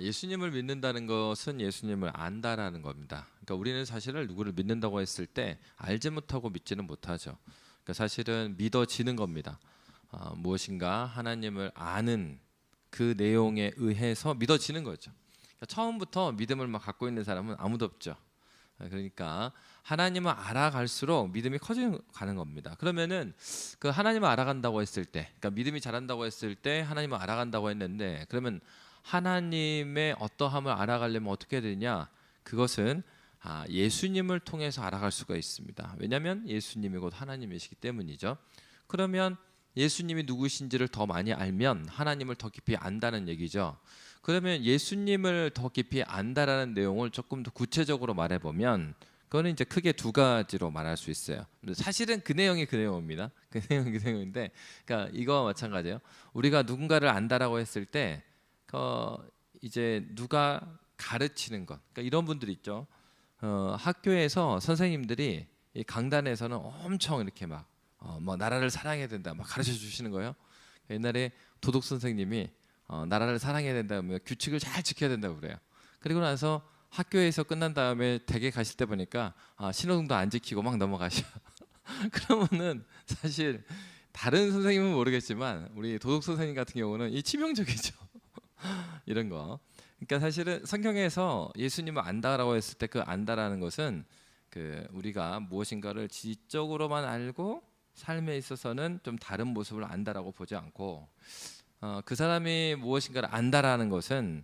예수님을 믿는다는 것은 예수님을 안다라는 겁니다. 그러니까 우리는 사실은 누구를 믿는다고 했을 때 알지 못하고 믿지는 못하죠. 그러니까 사실은 믿어지는 겁니다. 무엇인가 하나님을 아는 그 내용에 의해서 믿어지는 거죠. 그러니까 처음부터 믿음을 막 갖고 있는 사람은 아무도 없죠. 그러니까 하나님을 알아갈수록 믿음이 커져가는 겁니다. 그러면은 그 하나님을 알아간다고 했을 때, 그러니까 믿음이 자란다고 했을 때 하나님을 알아간다고 했는데, 그러면 하나님의 어떠함을 알아가려면 어떻게 해야 되냐? 그것은 예수님을 통해서 알아갈 수가 있습니다. 왜냐하면 예수님이 곧 하나님이시기 때문이죠. 그러면 예수님이 누구신지를 더 많이 알면 하나님을 더 깊이 안다는 얘기죠. 그러면 예수님을 더 깊이 안다라는 내용을 조금 더 구체적으로 말해보면 그거는 이제 크게 두 가지로 말할 수 있어요. 사실은 그 내용이 그 내용입니다. 그 내용이 그 내용인데, 그러니까 이거와 마찬가지예요. 우리가 누군가를 안다라고 했을 때 이제 누가 가르치는 것, 그러니까 이런 분들 있죠. 학교에서 선생님들이 이 강단에서는 엄청 이렇게 뭐 나라를 사랑해야 된다 막 가르쳐 주시는 거예요. 옛날에 도덕 선생님이 나라를 사랑해야 된다면 규칙을 잘 지켜야 된다고 그래요. 그리고 나서 학교에서 끝난 다음에 댁에 가실 때 보니까 신호등도 안 지키고 막 넘어가셔. 그러면은 사실 다른 선생님은 모르겠지만 우리 도덕 선생님 같은 경우는 이 치명적이죠. 이런 거. 그러니까 사실은 성경에서 예수님을 안다라고 했을 때 그 안다라는 것은 그 우리가 무엇인가를 지적으로만 알고 삶에 있어서는 좀 다른 모습을 안다라고 보지 않고 그 사람이 무엇인가를 안다라는 것은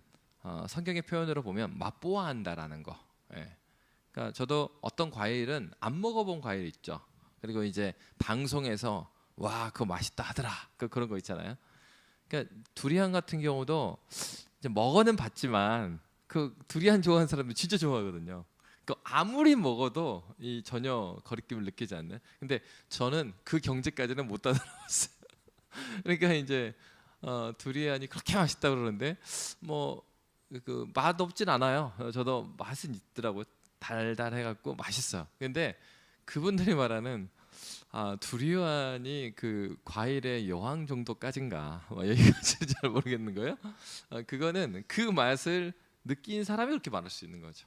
성경의 표현으로 보면 맛보아한다라는 거. 예. 그러니까 저도 어떤 과일은 안 먹어본 과일 있죠. 그리고 이제 방송에서 와 그거 맛있다 하더라. 그런 거 있잖아요. 그러니까 두리안 같은 경우도 이제 먹어는 봤지만 그 두리안 좋아하는 사람들 진짜 좋아하거든요. 그 아무리 먹어도 이 전혀 거리낌을 느끼지 않는. 근데 저는 그 경지까지는 못 다다랐어요. 그러니까 이제 두리안이 그렇게 맛있다 그러는데 뭐 그 맛 없진 않아요. 저도 맛은 있더라고요. 달달해갖고 맛있어요. 근데 그분들이 말하는 두리안이 그 과일의 여왕 정도까지인가 여기까지는 잘 모르겠는 거예요. 그거는 그 맛을 느낀 사람이 그렇게 말할 수 있는 거죠.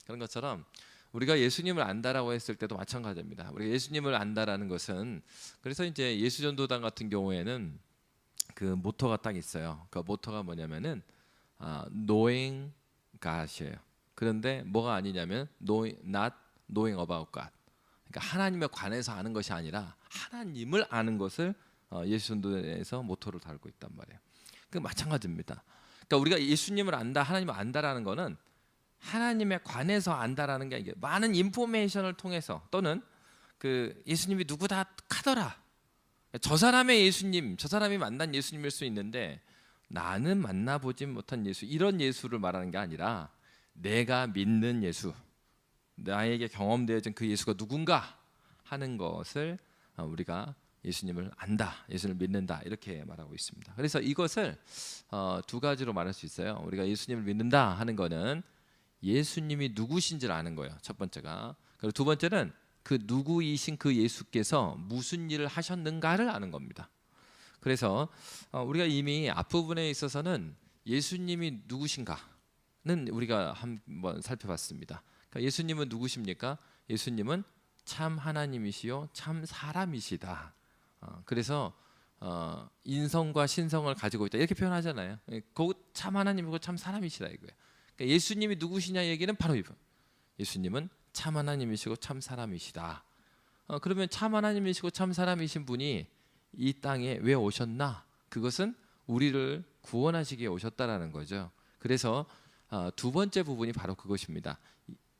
그런 것처럼 우리가 예수님을 안다라고 했을 때도 마찬가지입니다. 우리가 예수님을 안다라는 것은 그래서 이제 예수전도단 같은 경우에는 그 모토가 딱 있어요. 그 모토가 뭐냐면은 knowing God이에요. 그런데 뭐가 아니냐면 not knowing about God. 그러니까 하나님에 관해서 아는 것이 아니라 하나님을 아는 것을 예수전도단에서 모토를 달고 있단 말이에요. 그 마찬가지입니다. 그러니까 우리가 예수님을 안다, 하나님을 안다라는 거는 하나님에 관해서 안다라는 게 이게 많은 인포메이션을 통해서 또는 그 예수님이 누구다 하더라. 저 사람의 예수님, 저 사람이 만난 예수님일 수 있는데 나는 만나보지 못한 예수, 이런 예수를 말하는 게 아니라 내가 믿는 예수, 나에게 경험되어진 그 예수가 누군가 하는 것을 우리가 예수님을 안다, 예수님을 믿는다 이렇게 말하고 있습니다. 그래서 이것을 두 가지로 말할 수 있어요. 우리가 예수님을 믿는다 하는 거는 예수님이 누구신지를 아는 거예요. 첫 번째가. 그리고 두 번째는 그 누구이신 그 예수께서 무슨 일을 하셨는가를 아는 겁니다. 그래서 우리가 이미 앞부분에 있어서는 예수님이 누구신가는 우리가 한번 살펴봤습니다. 그러니까 예수님은 누구십니까? 예수님은 참 하나님이시요 참 사람이시다. 그래서 인성과 신성을 가지고 있다 이렇게 표현하잖아요. 곧 참 하나님이고 참 사람이시다 이거예요. 그러니까 예수님이 누구시냐 얘기는 바로 이거. 예수님은 참 하나님이시고 참 사람이시다. 그러면 참 하나님이시고 참 사람이신 분이 이 땅에 왜 오셨나? 그것은 우리를 구원하시기에 오셨다라는 거죠. 그래서 두 번째 부분이 바로 그것입니다.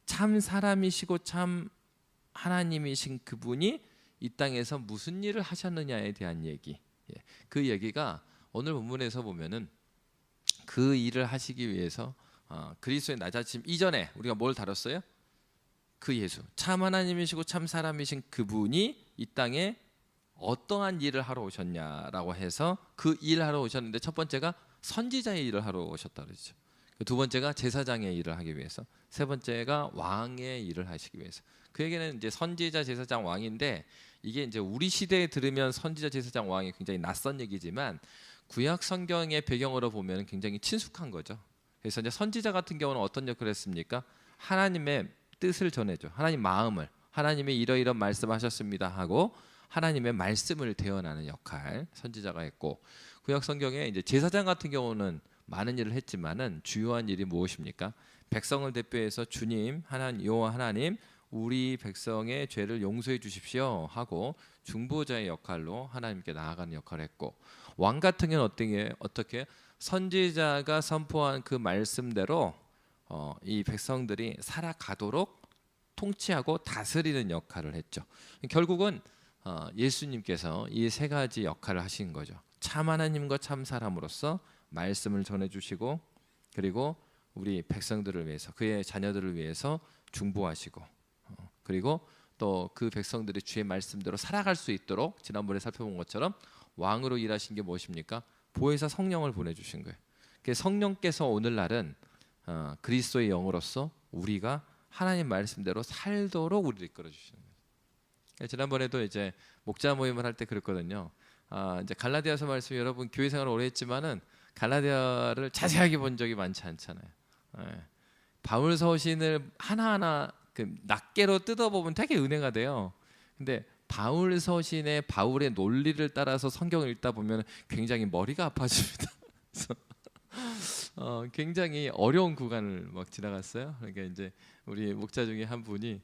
참 사람이시고 참 하나님이신 그분이 이 땅에서 무슨 일을 하셨느냐에 대한 얘기. 그 얘기가 오늘 본문에서 보면은 그 일을 하시기 위해서 그리스도의 낮아짐 이전에 우리가 뭘 다뤘어요? 그 예수, 참 하나님이시고 참 사람이신 그분이 이 땅에 어떠한 일을 하러 오셨냐라고 해서 그 일을 하러 오셨는데 첫 번째가 선지자의 일을 하러 오셨다 그러죠. 두 번째가 제사장의 일을 하기 위해서, 세 번째가 왕의 일을 하시기 위해서. 그 얘기는 이제 선지자, 제사장, 왕인데 이게 이제 우리 시대에 들으면 선지자, 제사장, 왕이 굉장히 낯선 얘기지만 구약 성경의 배경으로 보면 굉장히 친숙한 거죠. 그래서 이제 선지자 같은 경우는 어떤 역할을 했습니까? 하나님의 뜻을 전해줘. 하나님 마음을, 하나님이 이러이런 말씀하셨습니다 하고 하나님의 말씀을 대언하는 역할 선지자가 했고, 구약 성경에 이제 제사장 같은 경우는 많은 일을 했지만은 주요한 일이 무엇입니까? 백성을 대표해서 주님, 하나님, 여호와 하나님, 우리 백성의 죄를 용서해 주십시오 하고 중보자의 역할로 하나님께 나아가는 역할을 했고, 왕 같은 경우는 어떻게 선지자가 선포한 그 말씀대로 이 백성들이 살아가도록 통치하고 다스리는 역할을 했죠. 결국은 예수님께서 이 세 가지 역할을 하신 거죠. 참 하나님과 참 사람으로서 말씀을 전해주시고, 그리고 우리 백성들을 위해서, 그의 자녀들을 위해서 중보하시고, 그리고 또 그 백성들이 주의 말씀대로 살아갈 수 있도록 지난번에 살펴본 것처럼 왕으로 일하신 게 무엇입니까? 보혜사 성령을 보내주신 거예요. 성령께서 오늘날은 그리스도의 영으로서 우리가 하나님 말씀대로 살도록 우리를 이끌어 주시는 거예요. 지난번에도 이제 목자 모임을 할 때 그랬거든요. 이제 갈라디아서 말씀, 여러분 교회 생활을 오래 했지만은 갈라디아를 자세하게 본 적이 많지 않잖아요. 바울 서신을 하나하나 그 낱개로 뜯어보면 되게 은혜가 돼요. 근데 바울 서신의 바울의 논리를 따라서 성경을 읽다 보면 굉장히 머리가 아파집니다. 그래서 굉장히 어려운 구간을 막 지나갔어요. 그러니까 이제 우리 목자 중에 한 분이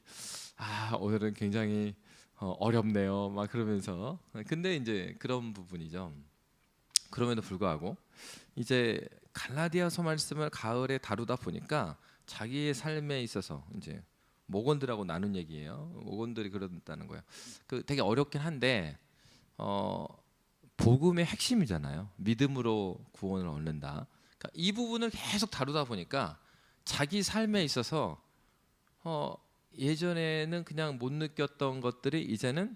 오늘은 굉장히 어렵네요. 막 그러면서, 근데 이제 그런 부분이죠. 그럼에도 불구하고 이제 갈라디아서 말씀을 가을에 다루다 보니까 자기의 삶에 있어서 이제 목원들하고 나눈 얘기예요. 목원들이 그런다는 거예요. 그 되게 어렵긴 한데 복음의 핵심이잖아요. 믿음으로 구원을 얻는다. 그러니까 이 부분을 계속 다루다 보니까 자기 삶에 있어서 예전에는 그냥 못 느꼈던 것들이 이제는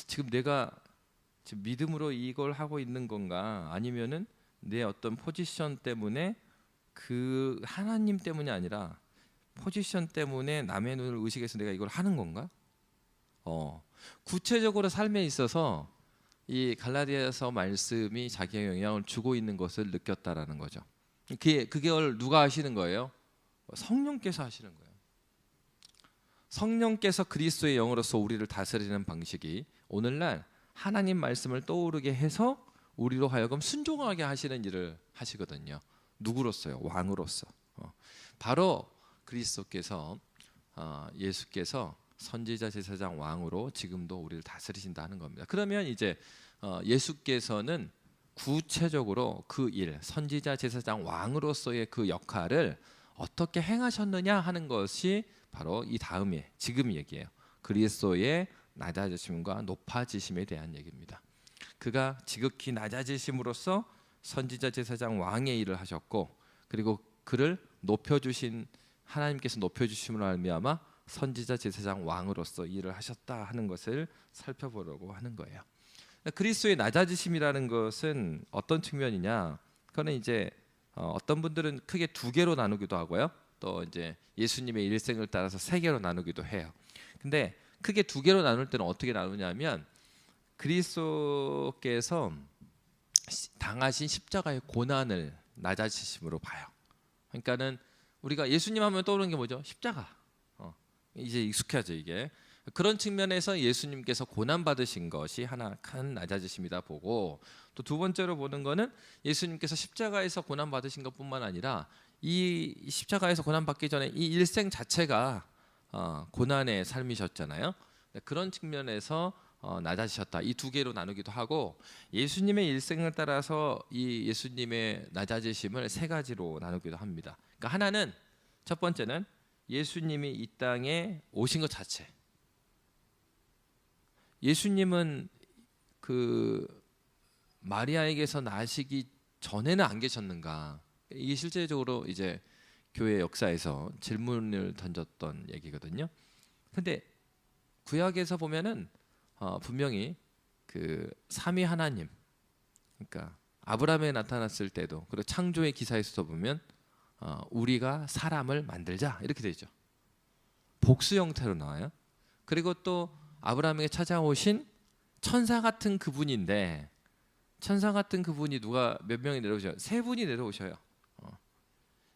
지금 내가 지금 믿음으로 이걸 하고 있는 건가, 아니면은 내 어떤 포지션 때문에, 그 하나님 때문이 아니라 포지션 때문에 남의 눈을 의식해서 내가 이걸 하는 건가? 구체적으로 삶에 있어서 이 갈라디아서 말씀이 자기에게 영향을 주고 있는 것을 느꼈다라는 거죠. 그걸 누가 하시는 거예요? 성령께서 하시는 거예요. 성령께서 그리스도의 영으로서 우리를 다스리는 방식이 오늘날 하나님 말씀을 떠오르게 해서 우리로 하여금 순종하게 하시는 일을 하시거든요. 누구로서요? 왕으로서. 바로 그리스도께서, 예수께서 선지자, 제사장, 왕으로 지금도 우리를 다스리신다 하는 겁니다. 그러면 이제 예수께서는 구체적으로 그 일, 선지자, 제사장, 왕으로서의 그 역할을 어떻게 행하셨느냐 하는 것이 바로 이 다음에 지금 얘기예요. 그리스도의 낮아지심과 높아지심에 대한 얘기입니다. 그가 지극히 낮아지심으로써 선지자, 제사장, 왕의 일을 하셨고, 그리고 그를 높여주신 하나님께서 높여주심으로 말미암아 선지자, 제사장, 왕으로서 일을 하셨다 하는 것을 살펴보려고 하는 거예요. 그리스도의 낮아지심이라는 것은 어떤 측면이냐? 그거는 이제 어떤 분들은 크게 두 개로 나누기도 하고요. 또 이제 예수님의 일생을 따라서 세 개로 나누기도 해요. 근데 크게 두 개로 나눌 때는 어떻게 나누냐면, 그리스도께서 당하신 십자가의 고난을 낮아지심으로 봐요. 그러니까는 우리가 예수님 하면 떠오르는 게 뭐죠? 십자가. 이제 익숙하죠 이게. 그런 측면에서 예수님께서 고난 받으신 것이 하나 큰 낮아지심이다 보고, 또 두 번째로 보는 거는 예수님께서 십자가에서 고난 받으신 것뿐만 아니라 이 십자가에서 고난 받기 전에 이 일생 자체가 고난의 삶이셨잖아요. 그런 측면에서 낮아지셨다. 이 두 개로 나누기도 하고, 예수님의 일생을 따라서 이 예수님의 낮아지심을 세 가지로 나누기도 합니다. 그러니까 하나는, 첫 번째는 예수님이 이 땅에 오신 것 자체. 예수님은 그 마리아에게서 나시기 전에는 안 계셨는가? 이게 실제적으로 이제 교회 역사에서 질문을 던졌던 얘기거든요. 근데 구약에서 보면은 분명히 그 삼위 하나님, 그러니까 아브라함에 나타났을 때도, 그리고 창조의 기사에서도 보면 우리가 사람을 만들자 이렇게 되죠. 복수 형태로 나와요. 그리고 또 아브라함에게 찾아오신 천사 같은 그분인데, 천사 같은 그분이 누가 몇 명이 내려오셔요? 세 분이 내려오셔요.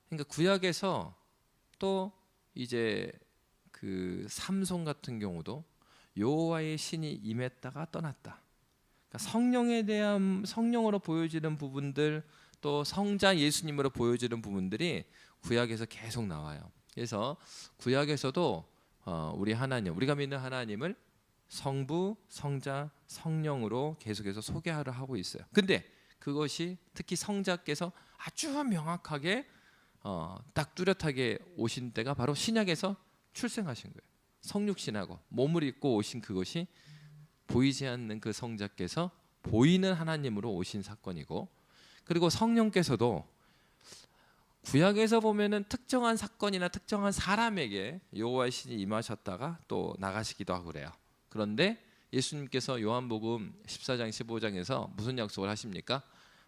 그러니까 구약에서 또 이제 그 삼손 같은 경우도 여호와의 신이 임했다가 떠났다. 그러니까 성령에 대한 성령으로 보여지는 부분들, 또 성자 예수님으로 보여지는 부분들이 구약에서 계속 나와요. 그래서 구약에서도 우리 하나님, 우리가 믿는 하나님을 성부, 성자, 성령으로 계속해서 소개하려 하고 있어요. 근데 그것이 특히 성자께서 아주 명확하게 딱 뚜렷하게 오신 때가 바로 신약에서 출생하신 거예요. 성육신하고 몸을 입고 오신 그것이 보이지 않는 그 성자께서 보이는 하나님으로 오신 사건이고, 그리고 성령께서도 구약에서 보면은 특정한 사건이나 특정한 사람에게 여호와의 신이 임하셨다가 또 나가시기도 하고 그래요. 그런데 예수님께서 요한복음 14장 15장에서 무슨 약속을 하십니까?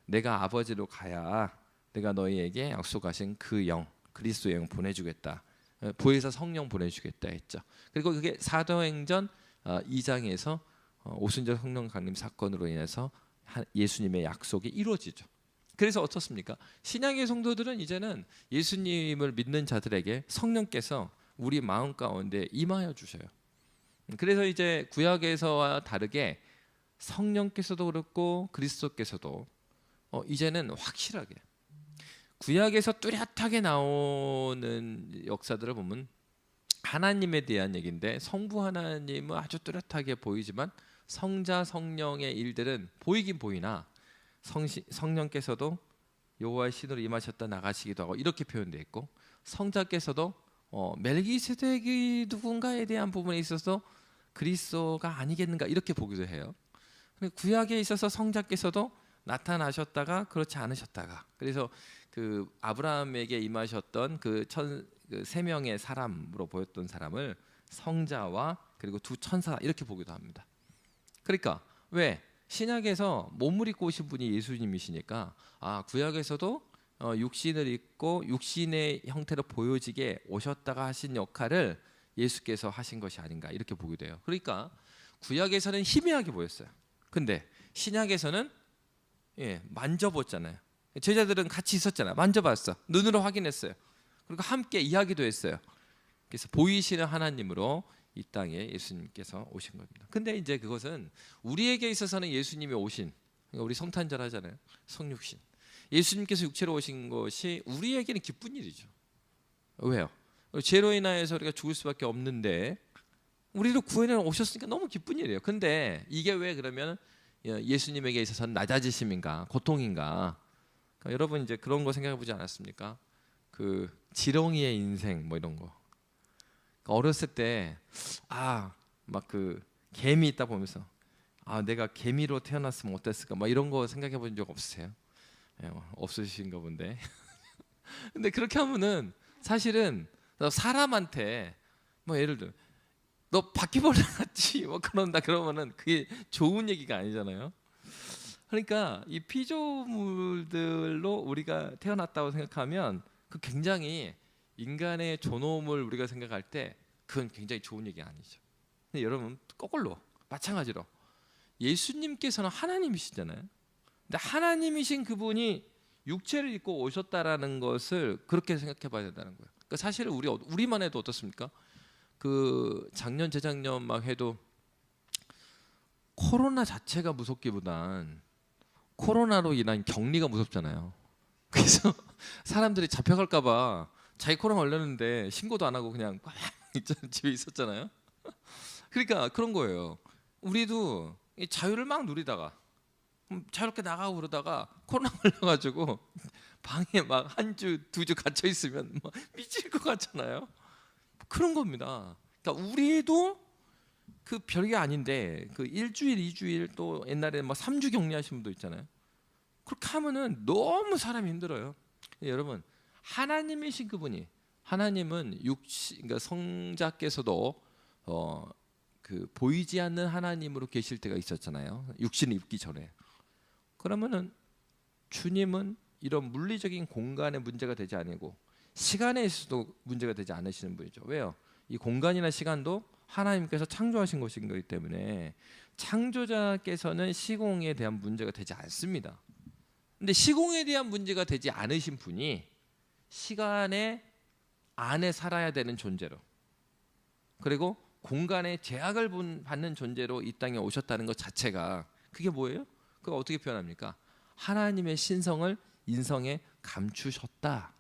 내가 아버지로 가야 내가 너희에게 약속하신 그 영, 그리스도의 영 보내주겠다. 보혜사 성령 보내주겠다 했죠. 그리고 그게 사도행전 2장에서 오순절 성령 강림 사건으로 인해서 예수님의 약속이 이루어지죠. 그래서 어떻습니까? 신약의 성도들은 이제는 예수님을 믿는 자들에게 성령께서 우리 마음 가운데 임하여 주셔요. 그래서 이제 구약에서와 다르게 성령께서도 그렇고 그리스도께서도 이제는 확실하게 구약에서 뚜렷하게 나오는 역사들을 보면 하나님에 대한 얘기인데, 성부 하나님은 아주 뚜렷하게 보이지만 성자 성령의 일들은 보이긴 보이나 성령께서도 여호와의 신으로 임하셨다 나가시기도 하고 이렇게 표현되어 있고, 성자께서도 멜기세덱이 누군가에 대한 부분에 있어서 그리스도가 아니겠는가 이렇게 보기도 해요. 구약에 있어서 성자께서도 나타나셨다가 그렇지 않으셨다가, 그래서 그 아브라함에게 임하셨던 그 세 명의 사람으로 보였던 사람을 성자와 그리고 두 천사 이렇게 보기도 합니다. 그러니까 왜 신약에서 몸을 입고 오신 분이 예수님이시니까 구약에서도 육신을 입고 육신의 형태로 보여지게 오셨다가 하신 역할을 예수께서 하신 것이 아닌가 이렇게 보게 돼요. 그러니까 구약에서는 희미하게 보였어요. 근데 신약에서는 만져봤잖아요. 제자들은 같이 있었잖아요. 만져봤어. 눈으로 확인했어요. 그리고 함께 이야기도 했어요. 그래서 보이시는 하나님으로 이 땅에 예수님께서 오신 겁니다. 근데 이제 그것은 우리에게 있어서는 예수님이 오신, 그러니까 우리 성탄절 하잖아요. 성육신. 예수님께서 육체로 오신 것이 우리에게는 기쁜 일이죠. 왜요? 죄로 인하여서 우리가 죽을 수밖에 없는데 우리를 구원해 오셨으니까 너무 기쁜 일이에요. 근데 이게 왜 그러면 예수님에게 있어서는 낮아지심인가, 고통인가? 그러니까 여러분 이제 그런 거 생각해 보지 않았습니까? 그 지렁이의 인생 뭐 이런 거. 그러니까 어렸을 때 막 그 개미 있다 보면서 내가 개미로 태어났으면 어땠을까? 막 이런 거 생각해 본 적 없으세요? 없으신가 본데. 근데 그렇게 하면은 사실은 사람한테 뭐 예를 들어 너 바퀴벌레 같지 뭐 그런다 그러면은 그게 좋은 얘기가 아니잖아요. 그러니까 이 피조물들로 우리가 태어났다고 생각하면 그 굉장히 인간의 존엄을 우리가 생각할 때 그건 굉장히 좋은 얘기 아니죠. 근데 여러분 거꾸로 마찬가지로 예수님께서는 하나님이시잖아요. 근데 하나님이신 그분이 육체를 입고 오셨다라는 것을 그렇게 생각해 봐야 된다는 거예요. 그러니까 사실 우리만 해도 어떻습니까? 그 작년 재작년 막 해도 코로나 자체가 무섭기보단 코로나로 인한 격리가 무섭잖아요. 그래서 사람들이 잡혀갈까 봐 자기 코로나 걸렸는데 신고도 안 하고 그냥 집에 있었잖아요. 그러니까 그런 거예요. 우리도 자유를 막 누리다가 자유롭게 나가고 그러다가 코로나 걸려가지고 방에 막 한 주, 두 주 갇혀 있으면 막 미칠 것 같잖아요. 그런 겁니다. 그러니까 우리도 그 별게 아닌데 그 일주일, 이주일 또 옛날에 막 3주 격리하신 분도 있잖아요. 그렇게 하면은 너무 사람이 힘들어요. 여러분 하나님이신 그분이 하나님은 그러니까 성자께서도 그 보이지 않는 하나님으로 계실 때가 있었잖아요. 육신을 입기 전에. 그러면은 주님은 이런 물리적인 공간의 문제가 되지 아니고 시간에 있어도 문제가 되지 않으시는 분이죠. 왜요? 이 공간이나 시간도 하나님께서 창조하신 것이기 때문에 창조자께서는 시공에 대한 문제가 되지 않습니다. 근데 시공에 대한 문제가 되지 않으신 분이 시간의 안에 살아야 되는 존재로, 그리고 공간의 제약을 받는 존재로 이 땅에 오셨다는 것 자체가 그게 뭐예요? 그거 어떻게 표현합니까? 하나님의 신성을 인성에 감추셨다.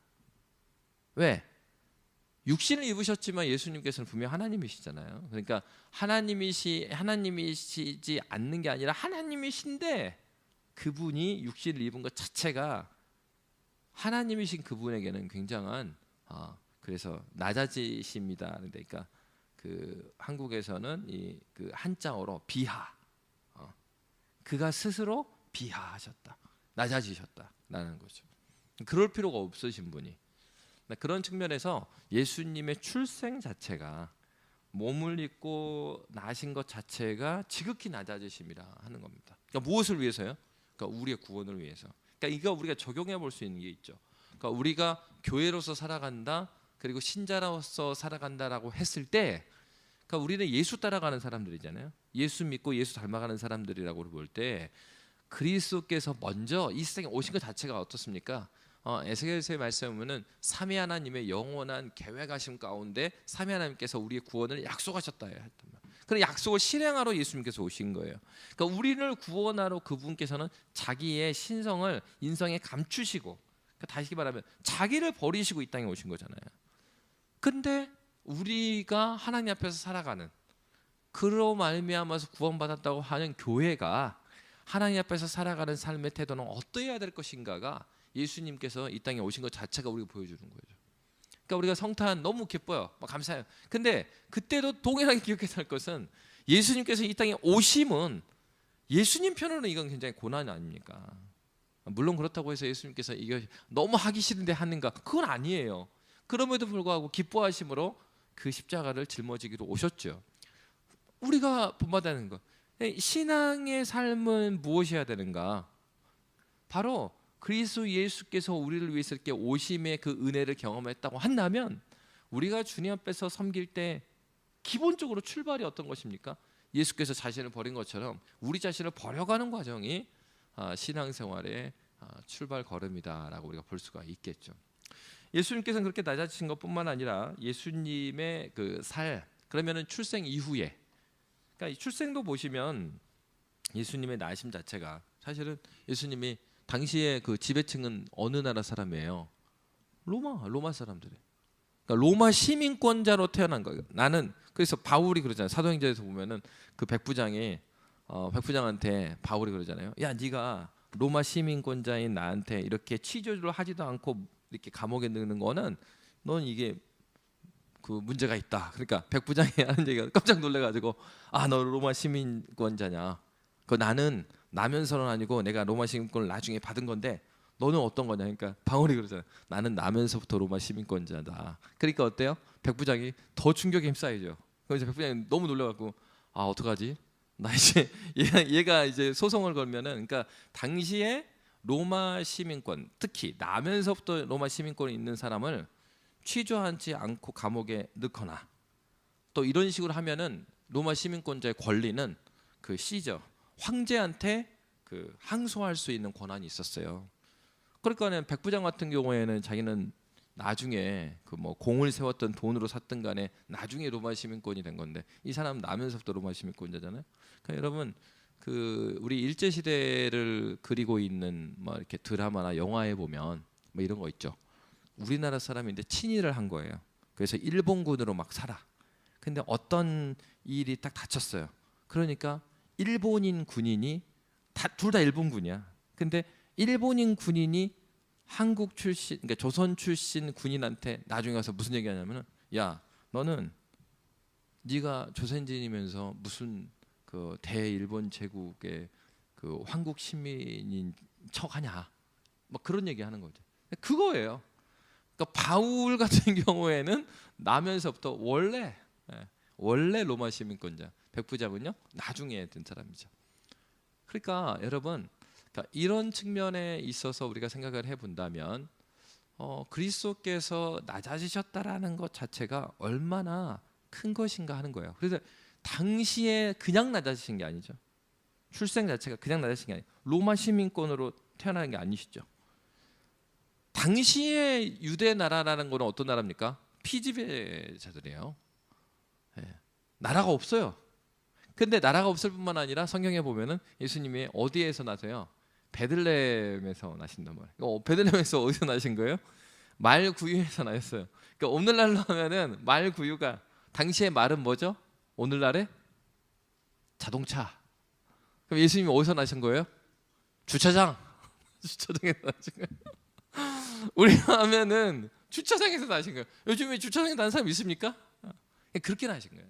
왜? 육신을 입으셨지만 예수님께서는 분명 하나님이시잖아요. 그러니까 하나님이시지 않는 게 아니라 하나님이신데 그분이 육신을 입은 것 자체가 하나님이신 그분에게는 굉장한 그래서 낮아지십니다. 그러니까 그 한국에서는 이 그 한자어로 비하, 그가 스스로 비하하셨다, 낮아지셨다라는 거죠. 그럴 필요가 없으신 분이. 그런 측면에서 예수님의 출생 자체가 몸을 입고 나신 것 자체가 지극히 낮아지심이라 하는 겁니다. 그러니까 무엇을 위해서요? 그러니까 우리의 구원을 위해서. 그러니까 이거 우리가 적용해 볼 수 있는 게 있죠. 그러니까 우리가 교회로서 살아간다, 그리고 신자로서 살아간다라고 했을 때, 그러니까 우리는 예수 따라가는 사람들이잖아요. 예수 믿고 예수 닮아가는 사람들이라고 볼 때 그리스도께서 먼저 이 세상에 오신 것 자체가 어떻습니까? 에스겔서의 말씀에 보면은 삼위 하나님의 영원한 계획하심 가운데 삼위 하나님께서 우리의 구원을 약속하셨다 했단 말이에요. 그런 약속을 실행하러 예수님께서 오신 거예요. 그러니까 우리를 구원하러 그분께서는 자기의 신성을 인성에 감추시고, 그러니까 다시 말하면 자기를 버리시고 이 땅에 오신 거잖아요. 근데 우리가 하나님 앞에서 살아가는, 그로 말미암아서 구원받았다고 하는 교회가 하나님 앞에서 살아가는 삶의 태도는 어떠해야 될 것인가가 예수님께서 이 땅에 오신 것 자체가 우리가 보여주는 거죠. 그러니까 우리가 성탄 너무 기뻐요, 막 감사해요. 근데 그때도 동일하게 기억해야 할 것은 예수님께서 이 땅에 오심은 예수님 편으로는 이건 굉장히 고난 아닙니까? 물론 그렇다고 해서 예수님께서 이거 너무 하기 싫은데 하는가? 그건 아니에요. 그럼에도 불구하고 기뻐하심으로 그 십자가를 짊어지기로 오셨죠. 우리가 본받아야 것, 신앙의 삶은 무엇이어야 되는가? 바로 그리스도 예수께서 우리를 위해서 이렇게 오심의 그 은혜를 경험했다고 한다면, 우리가 주님 앞에서 섬길 때 기본적으로 출발이 어떤 것입니까? 예수께서 자신을 버린 것처럼 우리 자신을 버려가는 과정이 신앙생활의 출발 걸음이다라고 우리가 볼 수가 있겠죠. 예수님께서는 그렇게 낮아지신 것뿐만 아니라 예수님의 그 그러면은 출생 이후에, 그러니까 이 출생도 보시면 예수님의 나심 자체가 사실은 예수님이 당시에 그 지배층은 어느 나라 사람이에요? 로마 사람들이에요. 그러니까 로마 시민권자로 태어난 거예요. 나는 그래서 바울이 그러잖아요. 사도행전에서 보면은 그 백부장한테 바울이 그러잖아요. 야, 네가 로마 시민권자인 나한테 이렇게 취조를 하지도 않고 이렇게 감옥에 넣는 거는 넌 이게 그 문제가 있다. 그러니까 백부장이 하는 얘기가 깜짝 놀래가지고, 너 로마 시민권자냐? 그 나는 나면서는 아니고 내가 로마 시민권을 나중에 받은 건데 너는 어떤 거냐? 그러니까 바울이 그러잖아요. 나는 나면서부터 로마 시민권자다. 그러니까 어때요? 백부장이 더 충격에 힘싸이죠. 그래서 백부장이 너무 놀래갖고 어떡하지? 나 이제 얘가 이제 소송을 걸면은, 그러니까 당시에 로마 시민권, 특히 나면서부터 로마 시민권이 있는 사람을 취조하지 않고 감옥에 넣거나 또 이런 식으로 하면은 로마 시민권자의 권리는 그 시저 황제한테 그 항소할 수 있는 권한이 있었어요. 그러니까는 백부장 같은 경우에는 자기는 나중에 그 뭐 공을 세웠던 돈으로 샀든 간에 나중에 로마 시민권이 된 건데, 이 사람 나면서부터 로마 시민권자잖아요. 그러니까 여러분, 그 우리 일제 시대를 그리고 있는 뭐 이렇게 드라마나 영화에 보면 뭐 이런 거 있죠. 우리나라 사람인데 친일을 한 거예요. 그래서 일본군으로 막 살아. 근데 어떤 일이 딱 닥쳤어요. 그러니까 일본인 군인이 둘 다 일본군이야. 근데 일본인 군인이 한국 출신, 그러니까 조선 출신 군인한테 나중에 가서 무슨 얘기하냐면은, 야, 너는 네가 조선인이면서 무슨 그 대일본 제국의 그 황국 시민인 척하냐? 뭐 그런 얘기하는 거죠. 그거예요. 그러니까 바울 같은 경우에는 나면서부터 원래 로마 시민권자, 백부장은요 나중에 든 사람이죠. 그러니까 여러분, 그러니까 이런 측면에 있어서 우리가 생각을 해본다면 그리스도께서 낮아지셨다라는 것 자체가 얼마나 큰 것인가 하는 거예요. 그래서 당시에 그냥 낮아지신 게 아니죠. 출생 자체가 그냥 낮아지신 게 아니에요. 로마 시민권으로 태어나는 게 아니시죠. 당시의 유대 나라라는 거는 어떤 나라입니까? 피지배자들이에요. 예. 나라가 없어요. 근데 나라가 없을 뿐만 아니라 성경에 보면은 예수님이 어디에서 나세요? 베들레헴에서 나신단 말이에요. 베들레헴에서 어디서 나신 거예요? 말구유에서 나셨어요. 그러니까 오늘날로 하면은 말구유가, 당시의 말은 뭐죠? 오늘날의 자동차. 그럼 예수님이 어디서 나신 거예요? 주차장. 주차장에서 나신 거예요. 우리가 하면은 주차장에서 나신 거예요. 요즘에 주차장에 나는 사람 있습니까? 그렇게 나신 거예요.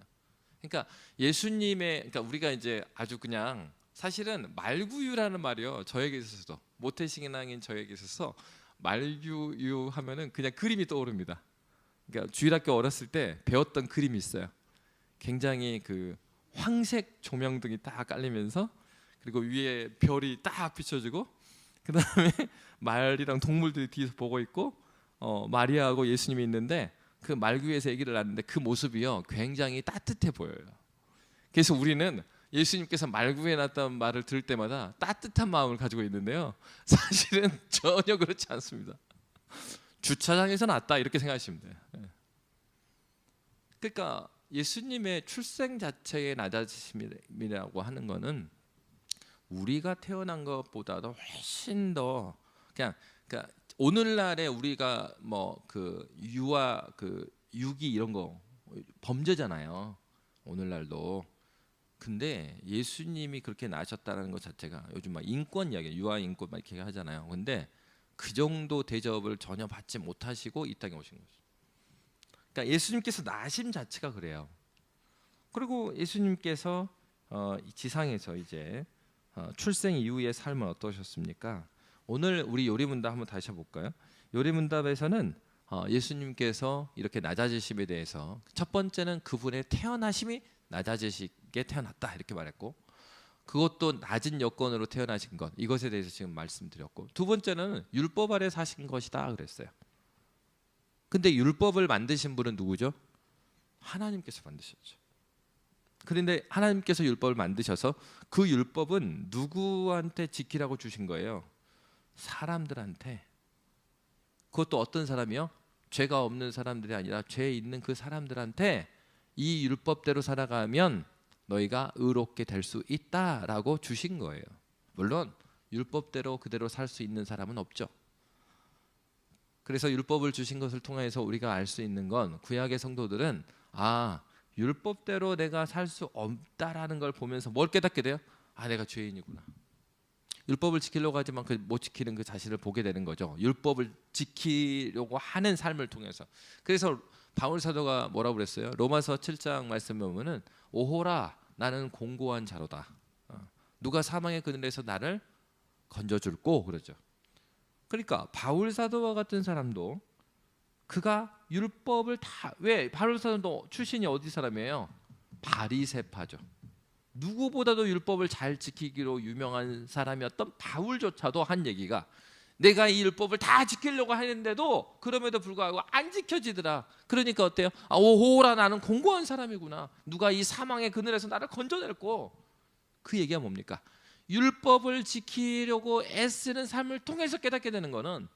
그러니까 예수님의, 그러니까 우리가 이제 아주 그냥 사실은 말구유라는 말이요, 저에게 있어서, 모태신앙인 저에게 있어서 말구유 하면은 그냥 그림이 떠오릅니다. 그러니까 주일학교 어렸을 때 배웠던 그림이 있어요. 굉장히 그 황색 조명등이 딱 깔리면서, 그리고 위에 별이 딱 비춰지고, 그 다음에 말이랑 동물들이 뒤에서 보고 있고, 마리아하고 예수님이 있는데, 그 말구유에서 아기를 낳는데 그 모습이요 굉장히 따뜻해 보여요. 그래서 우리는 예수님께서 말구유에 낳았다는 말을 들을 때마다 따뜻한 마음을 가지고 있는데요, 사실은 전혀 그렇지 않습니다. 주차장에서 낳았다 이렇게 생각하시면 돼요. 그러니까 예수님의 출생 자체의 낮아지심이라고 하는 거는 우리가 태어난 것보다도 훨씬 더 그냥, 그러니까 오늘날에 우리가 뭐 그 유아, 그 유기 이런 거 범죄잖아요, 오늘날도. 근데 예수님이 그렇게 나셨다는 것 자체가, 요즘 막 인권 이야기, 유아 인권 막 이렇게 하잖아요. 근데 그 정도 대접을 전혀 받지 못하시고 이 땅에 오신 거죠. 그러니까 예수님께서 나심 자체가 그래요. 그리고 예수님께서 지상에서 이제 출생 이후의 삶은 어떠셨습니까? 오늘 우리 요리문답 한번 다시 해볼까요? 요리문답에서는 예수님께서 이렇게 낮아지심에 대해서, 첫 번째는 그분의 태어나심이 낮아지시게 태어났다 이렇게 말했고, 그것도 낮은 여건으로 태어나신 것, 이것에 대해서 지금 말씀드렸고, 두 번째는 율법 아래 사신 것이다 그랬어요. 근데 율법을 만드신 분은 누구죠? 하나님께서 만드셨죠. 그런데 하나님께서 율법을 만드셔서 그 율법은 누구한테 지키라고 주신 거예요? 사람들한테. 그것도 어떤 사람이요? 죄가 없는 사람들이 아니라 죄 있는 그 사람들한테 이 율법대로 살아가면 너희가 의롭게 될 수 있다라고 주신 거예요. 물론 율법대로 그대로 살 수 있는 사람은 없죠. 그래서 율법을 주신 것을 통해서 우리가 알 수 있는 건, 구약의 성도들은 율법대로 내가 살 수 없다라는 걸 보면서 뭘 깨닫게 돼요? 내가 죄인이구나. 율법을 지키려고 하지만 못 지키는 그 자신을 보게 되는 거죠. 율법을 지키려고 하는 삶을 통해서. 그래서 바울 사도가 뭐라고 그랬어요? 로마서 7장 말씀에 보면은 오호라 나는 공고한 자로다. 누가 사망의 그늘에서 나를 건져줄꼬 그러죠. 그러니까 바울 사도와 같은 사람도 그가 율법을 다, 왜 바울 사도도 출신이 어디 사람이에요? 바리새파죠. 누구보다도 율법을 잘 지키기로 유명한 사람이었던 바울조차도 한 얘기가, 내가 이 율법을 다 지키려고 하는데도 그럼에도 불구하고 안 지켜지더라. 그러니까 어때요? 오호라 나는 공고한 사람이구나. 누가 이 사망의 그늘에서 나를 건져낼꼬. 그 얘기가 뭡니까? 율법을 지키려고 애쓰는 삶을 통해서 깨닫게 되는 거는,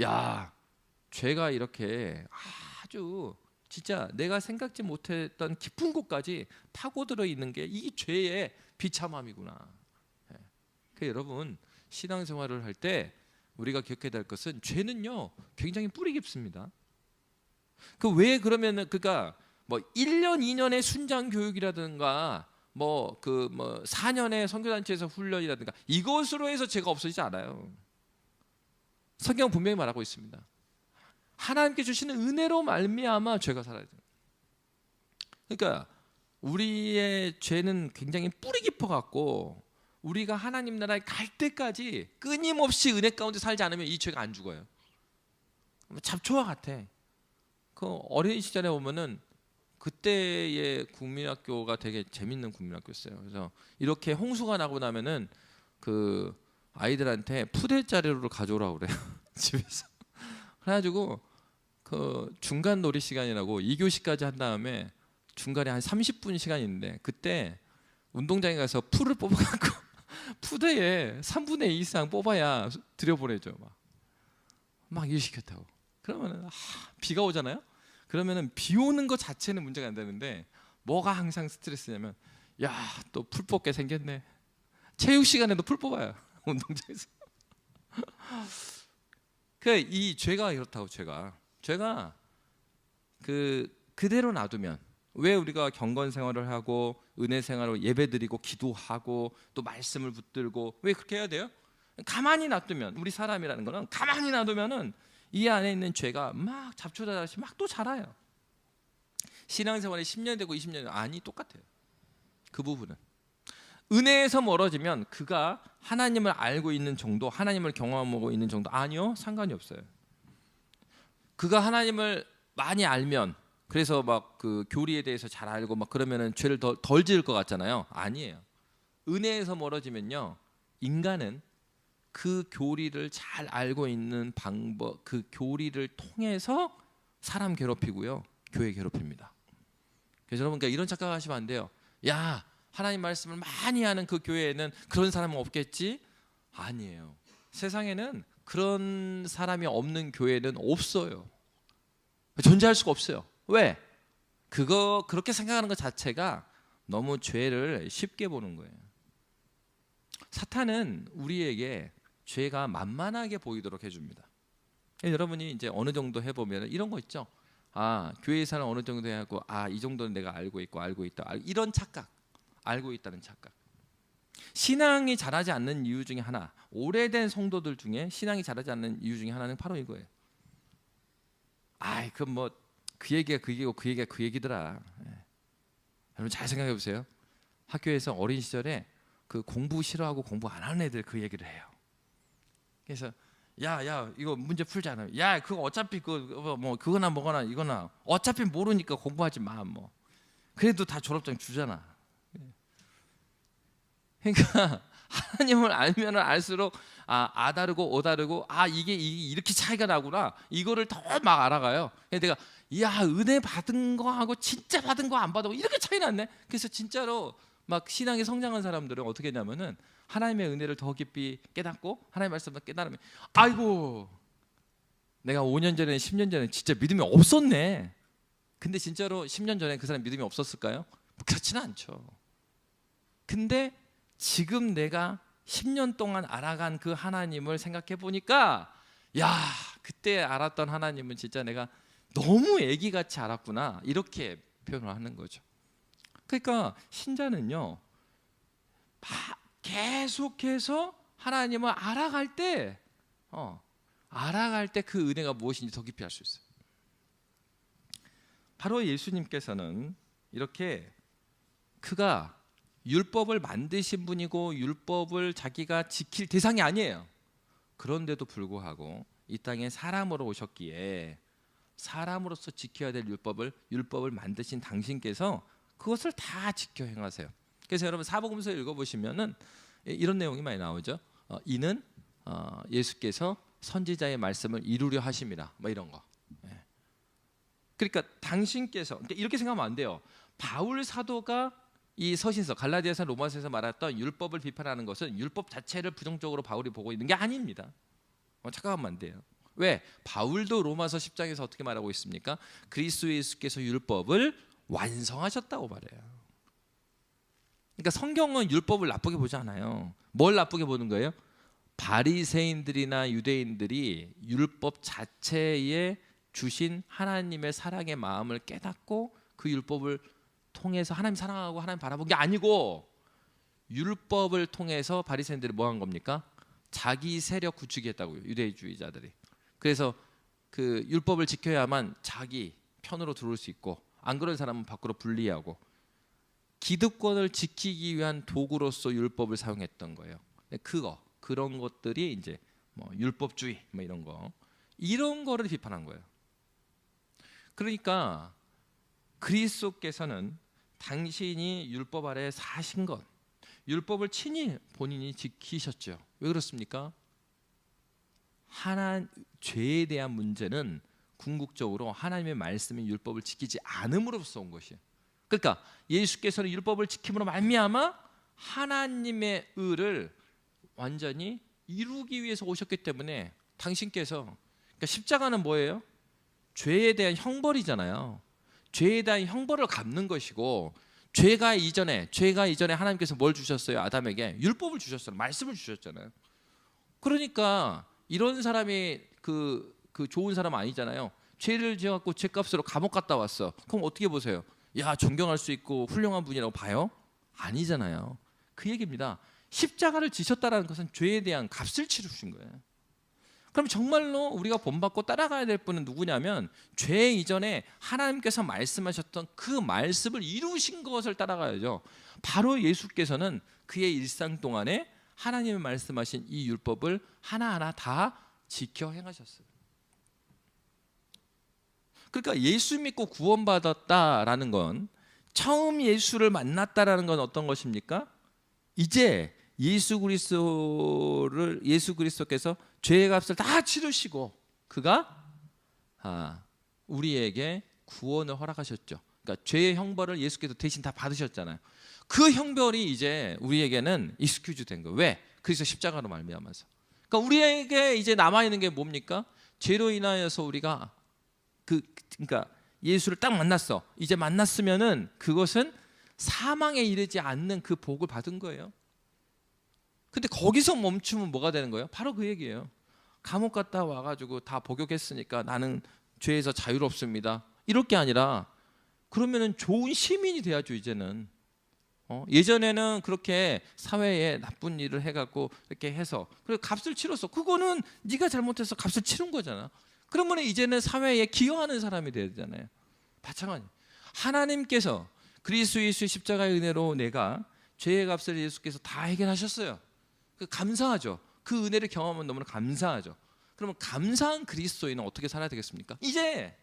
야, 죄가 이렇게 아주 진짜 내가 생각지 못했던 깊은 곳까지 파고들어 있는 게 이 죄의 비참함이구나. 그러니까 여러분, 신앙생활을 할 때 우리가 기억해야 될 것은, 죄는요 굉장히 뿌리 깊습니다. 그 왜 그러면은, 그러니까 뭐 1년 2년의 순장 교육이라든가 뭐 4년의 선교단체에서 훈련이라든가 이것으로 해서 죄가 없어지지 않아요. 성경 분명히 말하고 있습니다. 하나님께 주시는 은혜로 말미암아 죄가 사라져요. 그러니까 우리의 죄는 굉장히 뿌리 깊어 갖고 우리가 하나님 나라에 갈 때까지 끊임없이 은혜 가운데 살지 않으면 이 죄가 안 죽어요. 잡초와 같아. 그 어린 시절에 보면은 그때의 국민학교가 되게 재밌는 국민학교였어요. 그래서 이렇게 홍수가 나고 나면은 그 아이들한테 푸대자루를 가져오라고 그래요. 집에서. 그래가지고 그 중간 놀이 시간이라고 2교시까지 한 다음에 중간에 한 30분 시간이 있는데, 그때 운동장에 가서 풀을 뽑아갖고 푸대에 3분의 2 이상 뽑아야 들여보내죠. 막 일시켰다고. 그러면은 비가 오잖아요. 그러면은 비 오는 것 자체는 문제가 안 되는데 뭐가 항상 스트레스냐면 야, 또 풀 뽑게 생겼네. 체육 시간에도 풀 뽑아요. 운동장에서. 이 죄가 이렇다고. 죄가 그대로 놔두면, 왜 우리가 경건 생활을 하고 은혜 생활을 예배드리고 기도하고 또 말씀을 붙들고 왜 그렇게 해야 돼요? 가만히 놔두면, 우리 사람이라는 거는 가만히 놔두면은 이 안에 있는 죄가 막 잡초다시 막 또 자라요. 신앙생활이 10년 되고 20년 되고 아니 똑같아요. 그 부분은 은혜에서 멀어지면 그가 하나님을 알고 있는 정도, 하나님을 경험하고 있는 정도, 아니요, 상관이 없어요. 그가 하나님을 많이 알면, 그래서 막 그 교리에 대해서 잘 알고 막 그러면은 죄를 덜 지을 것 같잖아요. 아니에요. 은혜에서 멀어지면요, 인간은 그 교리를 잘 알고 있는 방법, 그 교리를 통해서 사람 괴롭히고요, 교회 괴롭힙니다. 그래서 여러분, 그러니까 이런 착각하시면 안 돼요. 야, 하나님 말씀을 많이 하는 그 교회에는 그런 사람은 없겠지? 아니에요. 세상에는 그런 사람이 없는 교회는 없어요. 존재할 수가 없어요. 왜? 그렇게 생각하는 것 자체가 너무 죄를 쉽게 보는 거예요. 사탄은 우리에게 죄가 만만하게 보이도록 해줍니다. 여러분이 이제 어느 정도 해보면 이런 거 있죠. 교회에서는 어느 정도 하고, 이 정도는 내가 알고 있다. 이런 착각, 알고 있다는 착각. 신앙이 자라지 않는 이유 중에 하나, 오래된 성도들 중에 신앙이 자라지 않는 이유 중에 하나는 바로 이거예요. 그럼 뭐 그 얘기가 그 얘기고 그 얘기가 그 얘기더라. 여러분 잘 생각해 보세요. 학교에서 어린 시절에 그 공부 싫어하고 공부 안 하는 애들 그 얘기를 해요. 그래서 야 이거 문제 풀잖아. 야 그거 어차피 뭐 그거나 뭐거나 이거나 어차피 모르니까 공부하지 마. 뭐 그래도 다 졸업장 주잖아. 그러니까 하나님을 알면 알수록 다르고 오 다르고 이게 이렇게 차이가 나구나, 이거를 더 막 알아가요. 내가 은혜 받은 거하고 진짜 받은 거 안 받은 거 이렇게 차이 났네. 그래서 진짜로 막 신앙에 성장한 사람들은 어떻게 했냐면은 하나님의 은혜를 더 깊이 깨닫고 하나님의 말씀을 깨달으면 아이고 내가 5년 전에 10년 전에 진짜 믿음이 없었네. 근데 진짜로 10년 전에 그 사람 믿음이 없었을까요? 그렇지는 않죠. 근데 지금 내가 10년 동안 알아간 그 하나님을 생각해 보니까 그때 알았던 하나님은 진짜 내가 너무 애기같이 알았구나, 이렇게 표현을 하는 거죠. 그러니까 신자는요, 계속해서 하나님을 알아갈 때 그 은혜가 무엇인지 더 깊이 알 수 있어요. 바로 예수님께서는 이렇게 그가 율법을 만드신 분이고 율법을 자기가 지킬 대상이 아니에요. 그런데도 불구하고 이 땅에 사람으로 오셨기에 사람으로서 지켜야 될 율법을 만드신 당신께서 그것을 다 지켜 행하세요. 그래서 여러분 사복음서 읽어보시면은 이런 내용이 많이 나오죠. 이는 예수께서 선지자의 말씀을 이루려 하심이라, 뭐 이런 거. 그러니까 당신께서, 이렇게 생각하면 안 돼요. 바울 사도가 이 서신서 갈라디아서 로마서에서 말했던 율법을 비판하는 것은 율법 자체를 부정적으로 바울이 보고 있는 게 아닙니다. 착각하면 안 돼요. 왜? 바울도 로마서 10장에서 어떻게 말하고 있습니까? 그리스도 예수께서 율법을 완성하셨다고 말해요. 그러니까 성경은 율법을 나쁘게 보지 않아요. 뭘 나쁘게 보는 거예요? 바리새인들이나 유대인들이 율법 자체에 주신 하나님의 사랑의 마음을 깨닫고 그 율법을 통해서 하나님 사랑하고 하나님 바라본 게 아니고, 율법을 통해서 바리새인들이 뭐 한 겁니까? 자기 세력 구축이 했다고요, 유대주의자들이. 그래서 그 율법을 지켜야만 자기 편으로 들어올 수 있고, 안 그런 사람은 밖으로 분리하고, 기득권을 지키기 위한 도구로서 율법을 사용했던 거예요. 그런 것들이 이제 뭐 율법주의 뭐 이런 거를 비판한 거예요. 그러니까 그리스도께서는 당신이 율법 아래 사신 것, 율법을 친히 본인이 지키셨죠. 왜 그렇습니까? 죄에 대한 문제는 궁극적으로 하나님의 말씀인 율법을 지키지 않음으로써 온 것이에요. 그러니까 예수께서는 율법을 지킴으로 말미암아 하나님의 의를 완전히 이루기 위해서 오셨기 때문에 당신께서 그러니까 십자가는 뭐예요? 죄에 대한 형벌이잖아요. 죄에 대한 형벌을 갚는 것이고, 죄가 이전에 하나님께서 뭘 주셨어요? 아담에게 율법을 주셨어요. 말씀을 주셨잖아요. 그러니까 이런 사람이 그 좋은 사람 아니잖아요. 죄를 지어갖고 죄값으로 감옥 갔다 왔어. 그럼 어떻게 보세요? 야, 존경할 수 있고 훌륭한 분이라고 봐요? 아니잖아요. 그 얘기입니다. 십자가를 지셨다는 것은 죄에 대한 값을 치르신 거예요. 그럼 정말로 우리가 본받고 따라가야 될 분은 누구냐면, 죄 이전에 하나님께서 말씀하셨던 그 말씀을 이루신 것을 따라가야죠. 바로 예수께서는 그의 일상 동안에 하나님이 말씀하신 이 율법을 하나하나 다 지켜 행하셨어요. 그러니까 예수 믿고 구원받았다라는 건, 처음 예수를 만났다라는 건 어떤 것입니까? 이제 예수 그리스도께서 죄의 값을 다 치르시고 그가 우리에게 구원을 허락하셨죠. 그러니까 죄의 형벌을 예수께서 대신 다 받으셨잖아요. 그 형벌이 이제 우리에게는 익스큐즈 된 거예요. 왜? 그래서 십자가로 말미암아서. 그러니까 우리에게 이제 남아 있는 게 뭡니까? 죄로 인하여서 우리가 그러니까 예수를 딱 만났어. 이제 만났으면은 그것은 사망에 이르지 않는 그 복을 받은 거예요. 근데 거기서 멈추면 뭐가 되는 거예요? 바로 그 얘기예요. 감옥 갔다 와가지고 다 복역했으니까 나는 죄에서 자유롭습니다. 이럴 게 아니라, 그러면은 좋은 시민이 돼야죠. 이제는 예전에는 그렇게 사회에 나쁜 일을 해갖고 이렇게 해서 그래 값을 치렀어. 그거는 네가 잘못해서 값을 치른 거잖아. 그러면 이제는 사회에 기여하는 사람이 돼야 되잖아요. 마찬가지. 하나님께서 그리스도 예수의 십자가의 은혜로 내가 죄의 값을 예수께서 다 해결하셨어요. 감사하죠. 그 은혜를 경험하면 너무나 감사하죠. 그러면 감사한 그리스도인은 어떻게 살아야 되겠습니까? 이제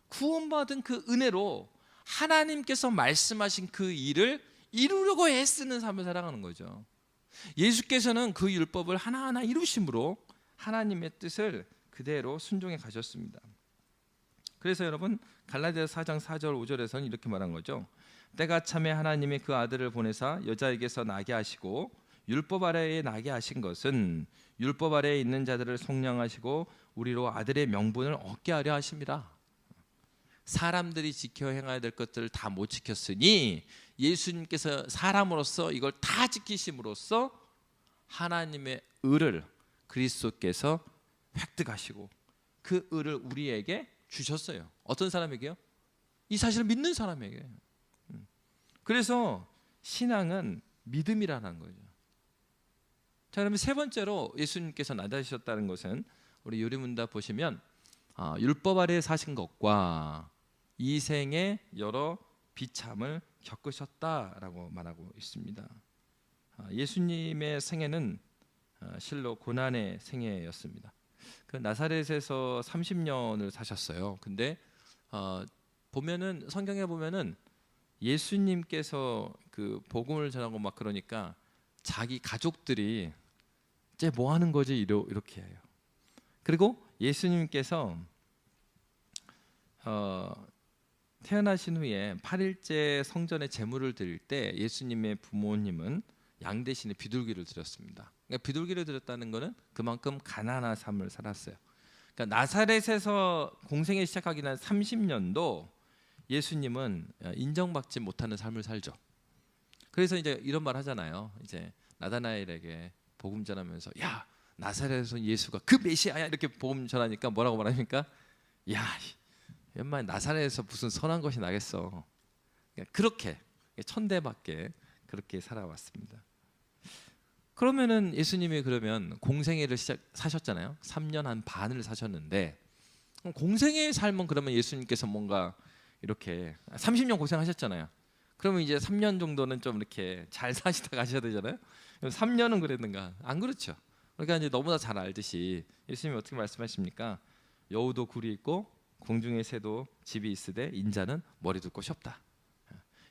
구원받은 그 은혜로 하나님께서 말씀하신 그 일을 이루려고 애쓰는 삶을 살아가는 거죠. 예수께서는 그 율법을 하나하나 이루심으로 하나님의 뜻을 그대로 순종해 가셨습니다. 그래서 여러분, 갈라디아서 4장 4절 5절에서는 이렇게 말한 거죠. 때가 참에 하나님이 그 아들을 보내사 여자에게서 나게 하시고 율법 아래에 나게 하신 것은 율법 아래에 있는 자들을 속량하시고 우리로 아들의 명분을 얻게 하려 하십니다. 사람들이 지켜 행해야 될 것들을 다 못 지켰으니 예수님께서 사람으로서 이걸 다 지키심으로써 하나님의 의를 그리스도께서 획득하시고 그 의를 우리에게 주셨어요. 어떤 사람에게요? 이 사실을 믿는 사람에게. 그래서 신앙은 믿음이라는 거죠. 자, 그러면 세 번째로 예수님께서 나타나셨다는 것은, 우리 요리문답 보시면 율법 아래 사신 것과 이 생에 여러 비참을 겪으셨다라고 말하고 있습니다. 예수님의 생애는 실로 고난의 생애였습니다. 그 나사렛에서 30년을 사셨어요. 근데 보면은 성경에 보면은 예수님께서 그 복음을 전하고 막 그러니까 자기 가족들이 이제 뭐 하는 거지 이렇게 해요. 그리고 예수님께서 태어나신 후에 8일째 성전에 제물을 드릴 때 예수님의 부모님은 양 대신에 비둘기를 드렸습니다. 그러니까 비둘기를 드렸다는 것은 그만큼 가난한 삶을 살았어요. 그러니까 나사렛에서 공생에 시작하기 전 30년도 예수님은 인정받지 못하는 삶을 살죠. 그래서 이제 이런 말 하잖아요. 이제 나다나엘에게 복음 전하면서, 야, 나사렛에서 예수가 그 메시아야, 이렇게 복음 전하니까 뭐라고 말합니까? 야, 웬만 나사렛에서 무슨 선한 것이 나겠어. 그렇게 천대받게 그렇게 살아왔습니다. 그러면은 예수님이 그러면 공생애를 사셨잖아요. 3년 한 반을 사셨는데, 공생애의 삶은 그러면 예수님께서 뭔가 이렇게 30년 고생하셨잖아요. 그러면 이제 3년 정도는 좀 이렇게 잘 사시다 가셔야 되잖아요. 3년은 그랬는가? 안 그렇죠. 그러니까 이제 너무나 잘 알듯이 예수님이 어떻게 말씀하십니까? 여우도 굴이 있고 공중의 새도 집이 있으되 인자는 머리 둘 곳이 없다.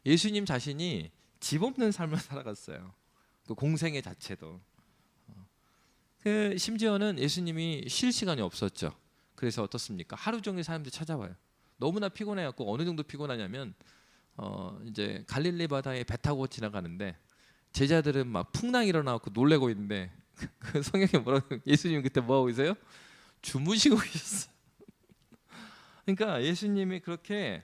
예수님 자신이 집 없는 삶을 살아갔어요. 그 공생애 자체도. 심지어는 예수님이 쉴 시간이 없었죠. 그래서 어떻습니까? 하루 종일 사람들이 찾아와요. 너무나 피곤해갖고 어느 정도 피곤하냐면 이제 갈릴리 바다에 배 타고 지나가는데 제자들은 막 풍랑 일어나고 놀래고 있는데 그 성경에 뭐라고, 예수님 그때 뭐 하고 있어요? 주무시고 계셨어요. 그러니까 예수님이 그렇게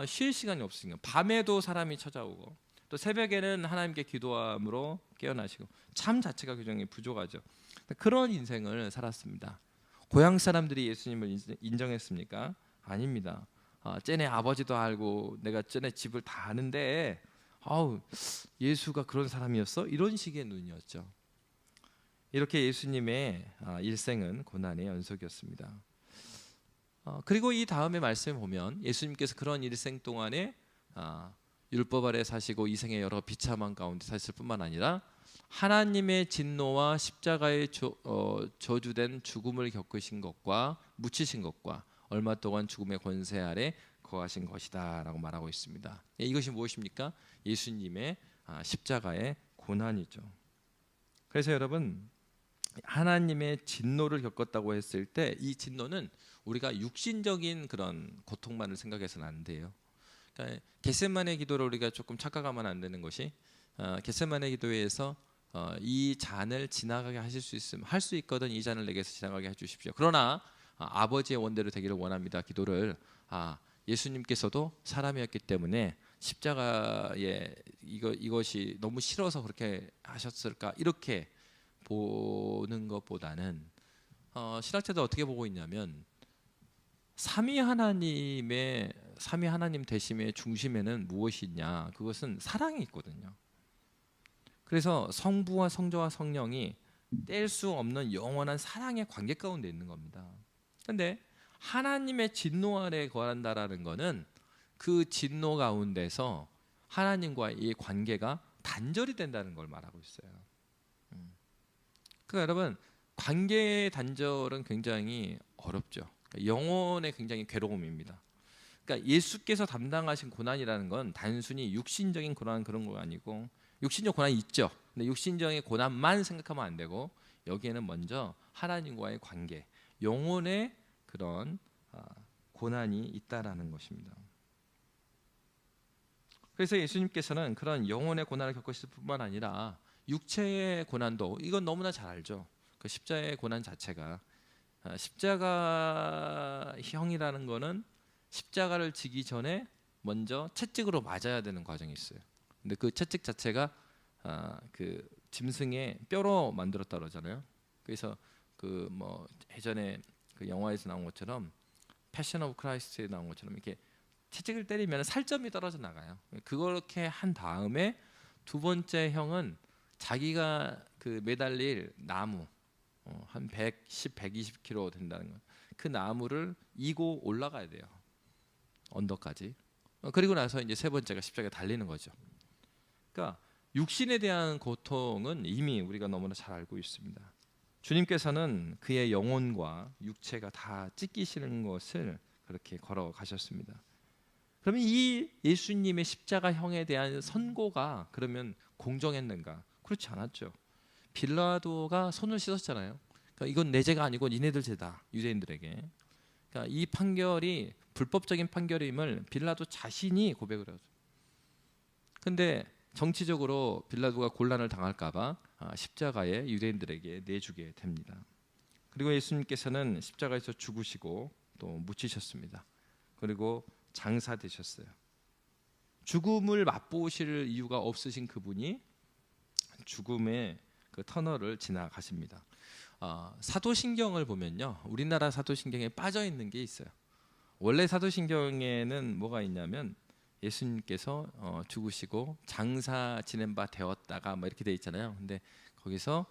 쉴 시간이 없으니까 밤에도 사람이 찾아오고 또 새벽에는 하나님께 기도함으로 깨어나시고 참 자체가 굉장히 부족하죠. 그런 인생을 살았습니다. 고향 사람들이 예수님을 인정했습니까? 아닙니다. 쟤네 아버지도 알고 내가 쟤네 집을 다 아는데 아우 예수가 그런 사람이었어? 이런 식의 눈이었죠. 이렇게 예수님의 일생은 고난의 연속이었습니다. 그리고 이 다음에 말씀을 보면 예수님께서 그런 일생 동안에 율법 아래 사시고 이생의 여러 비참한 가운데 사실 뿐만 아니라 하나님의 진노와 십자가의 저주된 죽음을 겪으신 것과 묻히신 것과 얼마 동안 죽음의 권세 아래 거하신 것이다 라고 말하고 있습니다. 이것이 무엇입니까? 예수님의 십자가의 고난이죠. 그래서 여러분 하나님의 진노를 겪었다고 했을 때 이 진노는 우리가 육신적인 그런 고통만을 생각해서는 안 돼요. 그러니까 겟세마네 기도를 우리가 조금 착각하면 안 되는 것이 겟세마네 기도에서 이 잔을 지나가게 하실 수 있으면 할 수 있거든 이 잔을 내게서 지나가게 해주십시오. 그러나 아버지의 원대로 되기를 원합니다. 기도를 예수님께서도 사람이었기 때문에 십자가에 이것이 너무 싫어서 그렇게 하셨을까 이렇게 보는 것보다는 신학자들 어떻게 보고 있냐면 삼위 하나님 되심의 중심에는 무엇이 있냐? 그것은 사랑이 있거든요. 그래서 성부와 성자와 성령이 뗄 수 없는 영원한 사랑의 관계 가운데 있는 겁니다. 그런데 하나님의 진노 아래 거한다라는 것은 그 진노 가운데서 하나님과의 관계가 단절이 된다는 걸 말하고 있어요. 그러니까 여러분 관계의 단절은 굉장히 어렵죠. 영혼의 굉장히 괴로움입니다. 그러니까 예수께서 담당하신 고난이라는 건 단순히 육신적인 고난 그런 거 아니고 육신적 고난이 있죠. 근데 육신적인 고난만 생각하면 안 되고 여기에는 먼저 하나님과의 관계, 영혼의 그런 고난이 있다라는 것입니다. 그래서 예수님께서는 그런 영혼의 고난을 겪으실 뿐만 아니라 육체의 고난도 이건 너무나 잘 알죠. 그 십자가의 고난 자체가 십자가형이라는 거는 십자가를 지기 전에 먼저 채찍으로 맞아야 되는 과정이 있어요. 근데 그 채찍 자체가 그 짐승의 뼈로 만들었다 그러잖아요. 그래서 그 뭐 예전에 그 영화에서 나온 것처럼 패션 오브 크라이스트에 나온 것처럼 이렇게 채찍을 때리면 살점이 떨어져 나가요. 그렇게 한 다음에 두 번째 형은 자기가 그 매달릴 나무 한 110, 120kg 된다는 거. 그 나무를 이고 올라가야 돼요. 언덕까지. 그리고 나서 이제 세 번째가 십자가에 달리는 거죠. 그러니까 육신에 대한 고통은 이미 우리가 너무나 잘 알고 있습니다. 주님께서는 그의 영혼과 육체가 다 찢기시는 것을 그렇게 걸어가셨습니다. 그러면 이 예수님의 십자가형에 대한 선고가 그러면 공정했는가? 그렇지 않았죠. 빌라도가 손을 씻었잖아요. 그러니까 이건 내 죄가 아니고 니네들 죄다 유대인들에게. 그러니까 이 판결이 불법적인 판결임을 빌라도 자신이 고백을 하죠. 근데 정치적으로 빌라도가 곤란을 당할까봐 십자가에 유대인들에게 내주게 됩니다. 그리고 예수님께서는 십자가에서 죽으시고 또 묻히셨습니다. 그리고 장사되셨어요. 죽음을 맛보실 이유가 없으신 그분이 죽음의 그 터널을 지나가십니다. 사도신경을 보면요, 우리나라 사도신경에 빠져 있는 게 있어요. 원래 사도신경에는 뭐가 있냐면 예수님께서 죽으시고 장사 지낸 바 되었다가 뭐 이렇게 돼 있잖아요. 근데 거기서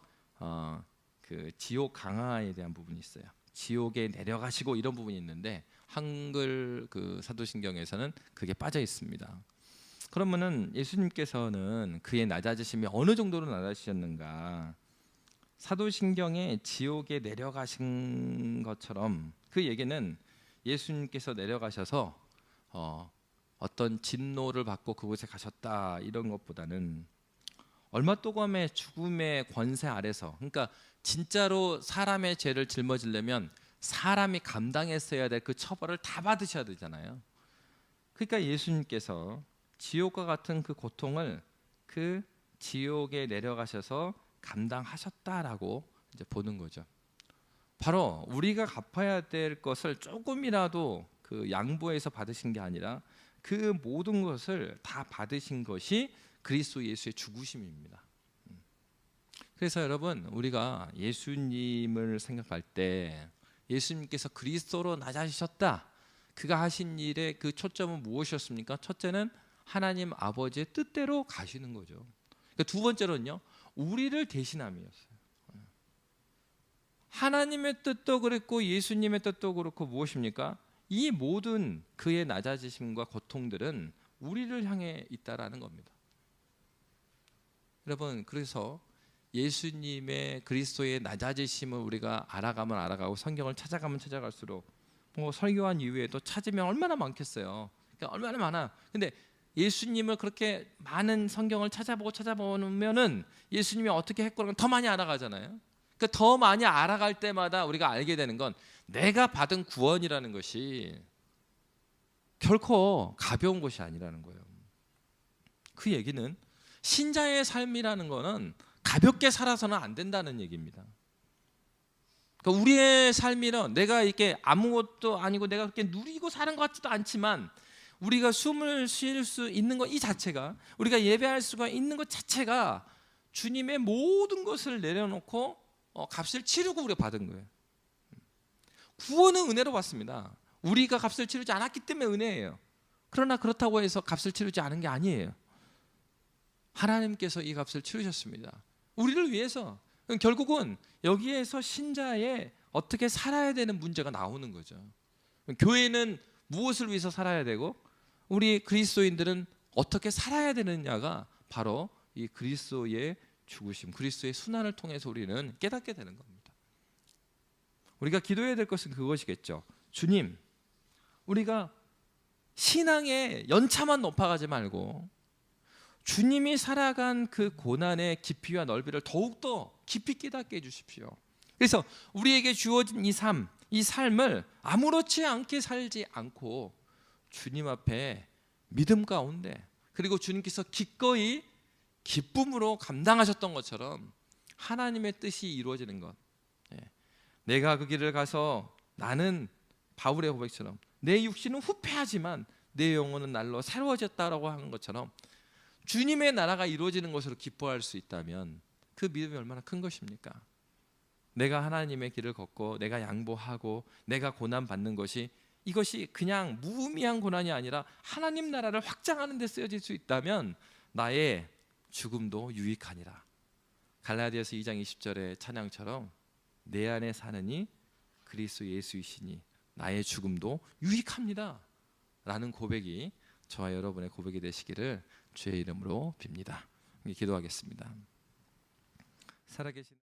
그 지옥 강화에 대한 부분이 있어요. 지옥에 내려가시고 이런 부분이 있는데 한글 그 사도신경에서는 그게 빠져 있습니다. 그러면은 예수님께서는 그의 낮아지심이 어느 정도로 낮아지셨는가? 사도신경에 지옥에 내려가신 것처럼 그 얘기는 예수님께서 내려가셔서 어떤 진노를 받고 그곳에 가셨다 이런 것보다는 얼마 동안의 죽음의 권세 아래서, 그러니까 진짜로 사람의 죄를 짊어지려면 사람이 감당했어야 될 그 처벌을 다 받으셔야 되잖아요. 그러니까 예수님께서 지옥과 같은 그 고통을 그 지옥에 내려가셔서 감당하셨다라고 이제 보는 거죠. 바로 우리가 갚아야 될 것을 조금이라도 그 양보해서 받으신 게 아니라 그 모든 것을 다 받으신 것이 그리스도 예수의 죽으심입니다. 그래서 여러분, 우리가 예수님을 생각할 때 예수님께서 그리스도로 낮아지셨다, 그가 하신 일의 그 초점은 무엇이었습니까? 첫째는 하나님 아버지의 뜻대로 가시는 거죠. 그러니까 두 번째로는요, 우리를 대신함이었어요. 하나님의 뜻도 그랬고 예수님의 뜻도 그렇고 무엇입니까? 이 모든 그의 낮아지심과 고통들은 우리를 향해 있다라는 겁니다. 여러분, 그래서 예수님의 그리스도의 낮아지심을 우리가 알아가면 알아가고 성경을 찾아가면 찾아갈수록 뭐 설교한 이후에도 찾으면 얼마나 많겠어요. 그러니까 얼마나 많아. 근데 예수님을 그렇게 많은 성경을 찾아보면은 예수님이 어떻게 했고 더 많이 알아가잖아요. 그러니까 더 많이 알아갈 때마다 우리가 알게 되는 건 내가 받은 구원이라는 것이 결코 가벼운 것이 아니라는 거예요. 그 얘기는 신자의 삶이라는 거는 가볍게 살아서는 안 된다는 얘기입니다. 그러니까 우리의 삶이는 내가 이렇게 아무것도 아니고 내가 그렇게 누리고 사는 것 같지도 않지만 우리가 숨을 쉴 수 있는 것 이 자체가, 우리가 예배할 수가 있는 것 자체가 주님의 모든 것을 내려놓고 값을 치르고 우리가 받은 거예요. 구원은 은혜로 받습니다. 우리가 값을 치르지 않았기 때문에 은혜예요. 그러나 그렇다고 해서 값을 치르지 않은 게 아니에요. 하나님께서 이 값을 치르셨습니다. 우리를 위해서. 결국은 여기에서 신자의 어떻게 살아야 되는 문제가 나오는 거죠. 교회는 무엇을 위해서 살아야 되고 우리 그리스도인들은 어떻게 살아야 되느냐가 바로 이 그리스도의 죽으심, 그리스도의 순환을 통해서 우리는 깨닫게 되는 겁니다. 우리가 기도해야 될 것은 그것이겠죠. 주님, 우리가 신앙의 연차만 높아가지 말고 주님이 살아간 그 고난의 깊이와 넓이를 더욱더 깊이 깨닫게 해주십시오. 그래서 우리에게 주어진 이 삶을 아무렇지 않게 살지 않고 주님 앞에 믿음 가운데, 그리고 주님께서 기꺼이 기쁨으로 감당하셨던 것처럼 하나님의 뜻이 이루어지는 것. 내가 그 길을 가서 나는 바울의 고백처럼 내 육신은 후패하지만 내 영혼은 날로 새로워졌다라고 하는 것처럼 주님의 나라가 이루어지는 것으로 기뻐할 수 있다면 그 믿음이 얼마나 큰 것입니까? 내가 하나님의 길을 걷고 내가 양보하고 내가 고난받는 것이, 이것이 그냥 무의미한 고난이 아니라 하나님 나라를 확장하는 데 쓰여질 수 있다면 나의 죽음도 유익하니라. 갈라디아서 2장 20절의 찬양처럼 내 안에 사느니 그리스도 예수이시니 나의 죽음도 유익합니다 라는 고백이 저와 여러분의 고백이 되시기를 주의 이름으로 빕니다. 기도하겠습니다. 살아계신